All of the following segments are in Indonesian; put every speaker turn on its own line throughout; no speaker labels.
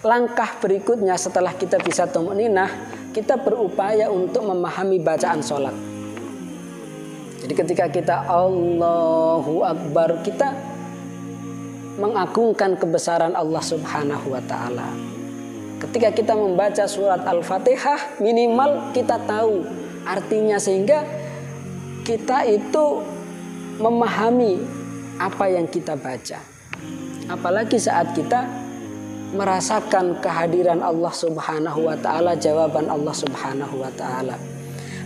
langkah berikutnya setelah kita bisa tumaninah, kita berupaya untuk memahami bacaan sholat. Jadi ketika kita Allahu Akbar, kita mengagungkan kebesaran Allah Subhanahu wa Ta'ala. Ketika kita membaca surat Al-Fatihah, minimal kita tahu artinya, sehingga kita itu memahami apa yang kita baca. Apalagi saat kita merasakan kehadiran Allah Subhanahu wa Ta'ala, jawaban Allah Subhanahu wa Ta'ala.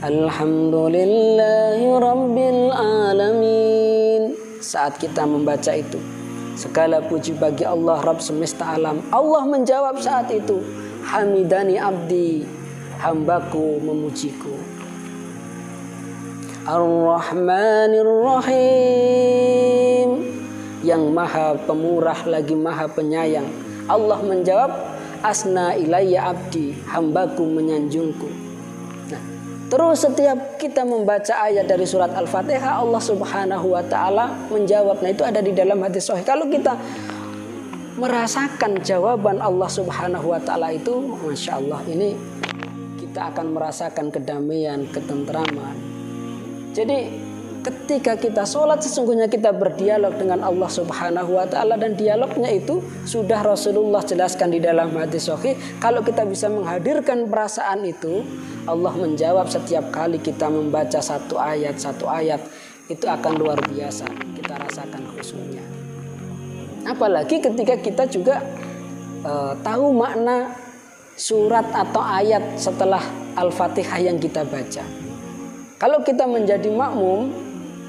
Alhamdulillahi Rabbil Alamin. Saat kita membaca itu, segala puji bagi Allah Rabb semesta alam. Allah menjawab saat itu, hamidani abdi, hambaku memujiku. Ar-Rahmanir Rahim, yang maha pemurah lagi maha penyayang. Allah menjawab, asna ilayya abdi, hambaku menyanjungku. Nah, terus setiap kita membaca ayat dari surat Al-Fatihah, Allah Subhanahu wa Ta'ala menjawab. Nah, itu ada di dalam hadis sahih. Kalau kita merasakan jawaban Allah Subhanahu wa Ta'ala itu, Masya Allah, ini kita akan merasakan kedamaian, ketentraman. Jadi ketika kita sholat, sesungguhnya kita berdialog dengan Allah Subhanahu wa Ta'ala, dan dialognya itu sudah Rasulullah jelaskan di dalam hadis sahih. Kalau kita bisa menghadirkan perasaan itu, Allah menjawab setiap kali kita membaca satu ayat itu akan luar biasa kita rasakan khusyuknya. Apalagi ketika kita juga tahu makna surat atau ayat setelah Al-Fatihah yang kita baca. Kalau kita menjadi makmum,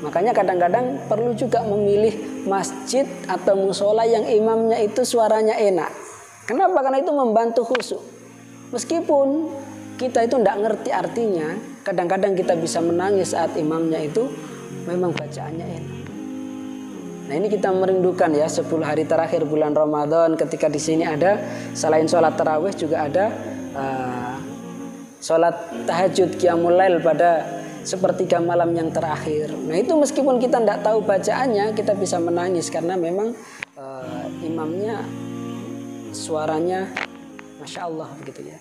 makanya kadang-kadang perlu juga memilih masjid atau musola yang imamnya itu suaranya enak. Kenapa? Karena itu membantu khusyuk. Meskipun kita itu tidak ngerti artinya, kadang-kadang kita bisa menangis saat imamnya itu memang bacaannya enak. Nah, ini kita merindukan ya 10 hari terakhir bulan Ramadan, ketika di sini ada selain sholat tarawih juga ada sholat tahajud qiyamul lail pada sepertiga malam yang terakhir. Nah, itu meskipun kita tidak tahu bacaannya, kita bisa menangis karena memang imamnya suaranya Masya Allah begitu ya.